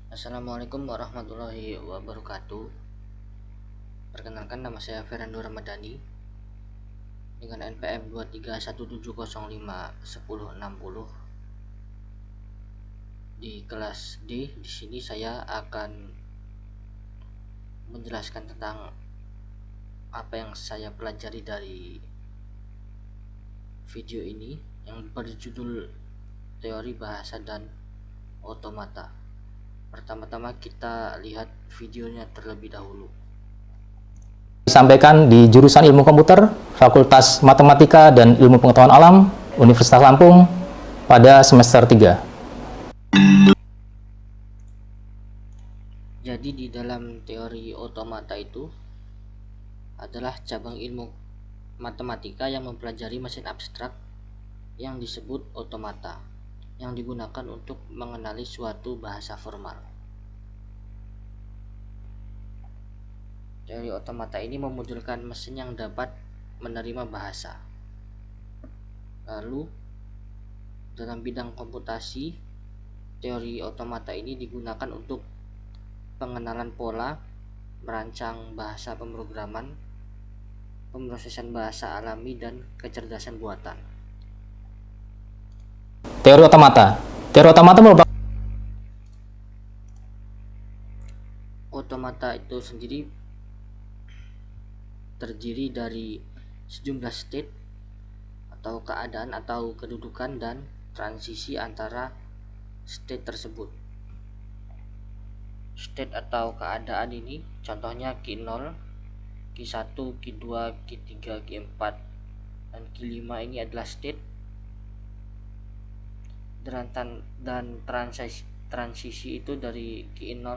Assalamualaikum warahmatullahi wabarakatuh. Perkenalkan, nama saya Ferando Ramadhani dengan NPM 23170510060. Di kelas D di sini saya akan menjelaskan tentang apa yang saya pelajari dari video ini yang berjudul Teori Bahasa dan Otomata. Pertama-tama kita lihat videonya terlebih dahulu. Disampaikan di jurusan Ilmu Komputer, Fakultas Matematika dan Ilmu Pengetahuan Alam, Universitas Lampung, pada semester 3. Jadi di dalam teori otomata itu adalah cabang ilmu matematika yang mempelajari mesin abstrak yang disebut otomata, yang digunakan untuk mengenali suatu bahasa formal. Teori otomata ini memodulkan mesin yang dapat menerima bahasa. Lalu, dalam bidang komputasi, teori otomata ini digunakan untuk pengenalan pola, merancang bahasa pemrograman, pemrosesan bahasa alami, dan kecerdasan buatan. Teori otomata. Teori otomata merupakan Otomata itu sendiri terdiri dari sejumlah state atau keadaan atau kedudukan dan transisi antara state tersebut. State atau keadaan ini contohnya Q0, Q1, Q2, Q3, Q4, dan Q5 ini adalah state. Dan transisi itu dari Q0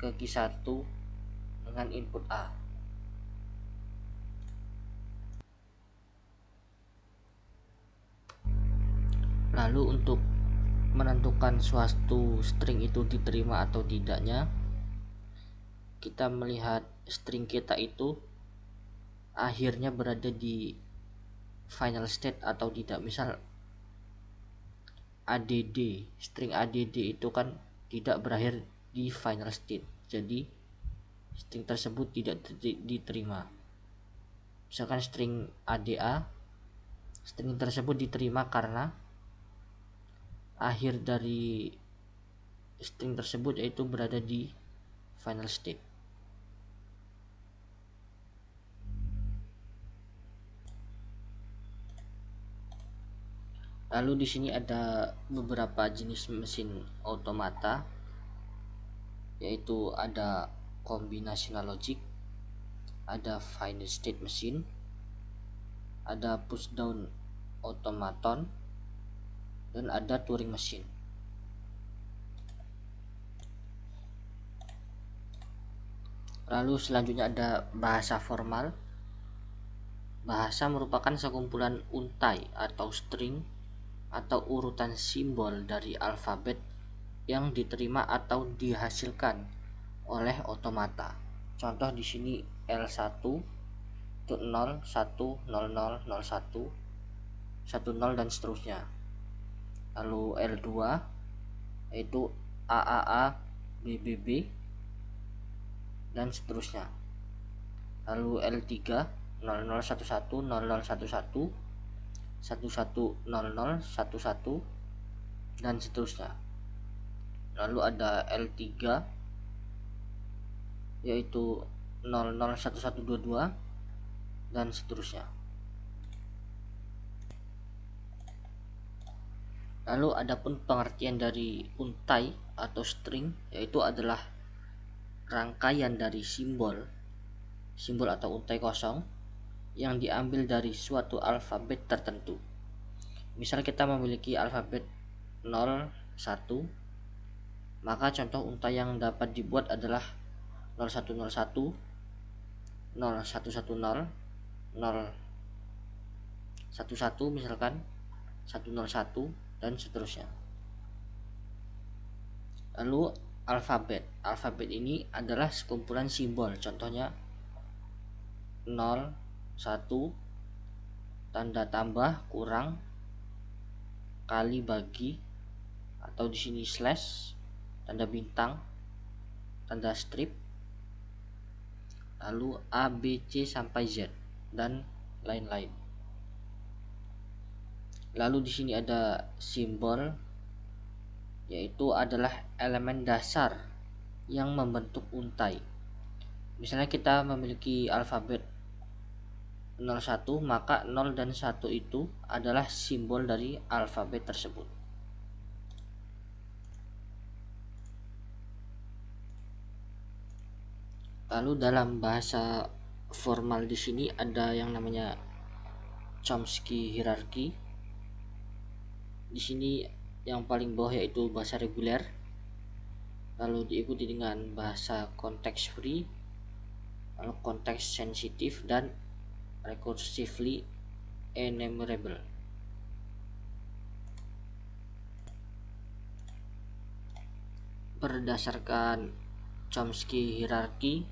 ke Q1 dengan input A. Lalu untuk menentukan suatu string itu diterima atau tidaknya, kita melihat string kita itu akhirnya berada di final state atau tidak. Misal add, string add itu kan tidak berakhir di final state, jadi string tersebut tidak diterima. Misalkan string ada, string tersebut diterima karena akhir dari string tersebut yaitu berada di final state. Lalu di sini ada beberapa jenis mesin otomata, yaitu ada combinational logic, ada finite state machine, ada push down automaton, dan ada Turing machine. Lalu selanjutnya ada bahasa formal. Bahasa merupakan sekumpulan untai atau string atau urutan simbol dari alfabet yang diterima atau dihasilkan oleh otomata. Contoh di sini L1 itu 0, 1, 00, 01, 10 dan seterusnya. Lalu L2 yaitu AAA, BBB dan seterusnya. Lalu L3 0011, 0011, 1100, 11 dan seterusnya. Lalu ada L3 yaitu 001122 dan seterusnya. Lalu adapun pengertian dari untai atau string yaitu adalah rangkaian dari simbol atau untai kosong yang diambil dari suatu alfabet tertentu. Misal kita memiliki alfabet 0, 1, maka contoh untai yang dapat dibuat adalah 0101, 0110, 011 misalkan, 101 dan seterusnya. Lalu alfabet ini adalah sekumpulan simbol, contohnya 0, 1, tanda tambah, kurang, kali, bagi, atau di sini slash, tanda bintang, tanda strip, lalu A, B, C sampai Z dan lain-lain. Lalu di sini ada simbol, yaitu adalah elemen dasar yang membentuk untai. Misalnya kita memiliki alfabet 01, maka 0 dan 1 itu adalah simbol dari alfabet tersebut. Lalu dalam bahasa formal di sini ada yang namanya Chomsky hierarchy. Di sini yang paling bawah yaitu bahasa reguler, lalu diikuti dengan bahasa context free, lalu context sensitive, dan recursively enumerable. Berdasarkan Chomsky hierarchy,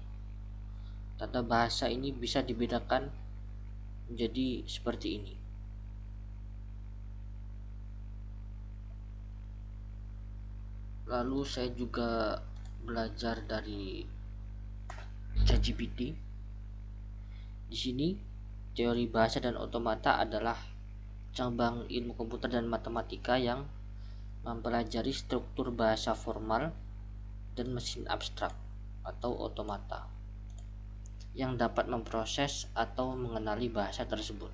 tata bahasa ini bisa dibedakan menjadi seperti ini. Lalu saya juga belajar dari ChatGPT. Di sini teori bahasa dan otomata adalah cabang ilmu komputer dan matematika yang mempelajari struktur bahasa formal dan mesin abstrak atau otomata yang dapat memproses atau mengenali bahasa tersebut.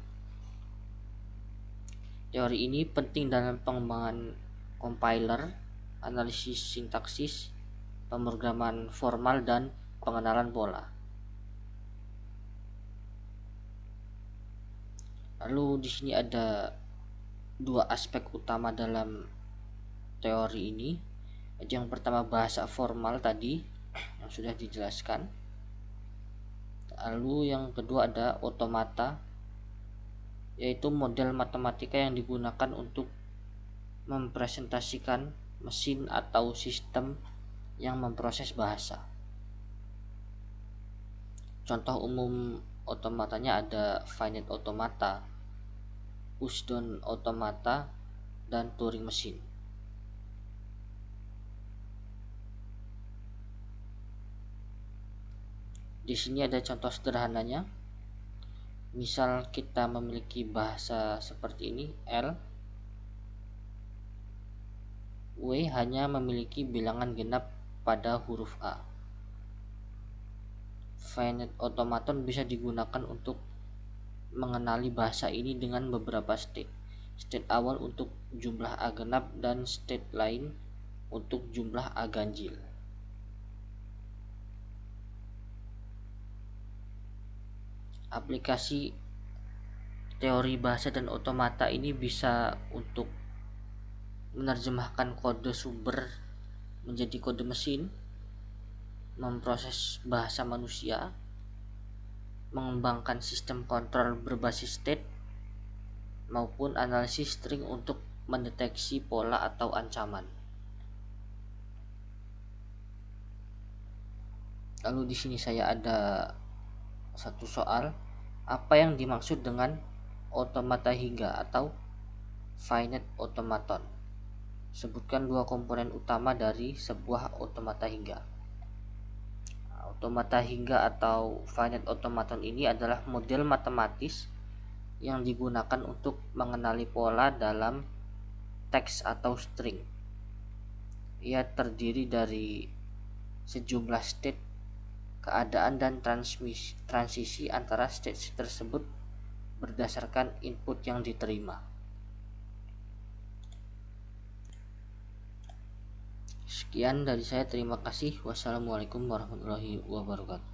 Teori ini penting dalam pengembangan compiler, analisis sintaksis, pemrograman formal, dan pengenalan pola. Lalu di sini ada dua aspek utama dalam teori ini. Yang pertama bahasa formal tadi yang sudah dijelaskan. Lalu yang kedua ada otomata, yaitu model matematika yang digunakan untuk mempresentasikan mesin atau sistem yang memproses bahasa. Contoh umum otomatanya ada finite automata, Pushdon automata, dan Turing mesin. Di sini ada contoh sederhananya. Misal kita memiliki bahasa seperti ini, L, W hanya memiliki bilangan genap pada huruf A. Finite automaton bisa digunakan untuk mengenali bahasa ini dengan beberapa state. State awal untuk jumlah A genap dan state lain untuk jumlah A ganjil. Aplikasi teori bahasa dan otomata ini bisa untuk menerjemahkan kode sumber menjadi kode mesin, memproses bahasa manusia, mengembangkan sistem kontrol berbasis state, maupun analisis string untuk mendeteksi pola atau ancaman. Lalu di sini saya ada satu soal, apa yang dimaksud dengan otomata hingga atau finite automaton? Sebutkan dua komponen utama dari sebuah otomata hingga. Otomata hingga atau finite automaton ini adalah model matematis yang digunakan untuk mengenali pola dalam teks atau string. Ia terdiri dari sejumlah state, keadaan, dan transisi antara state tersebut berdasarkan input yang diterima. Sekian dari saya, terima kasih. Wassalamualaikum warahmatullahi wabarakatuh.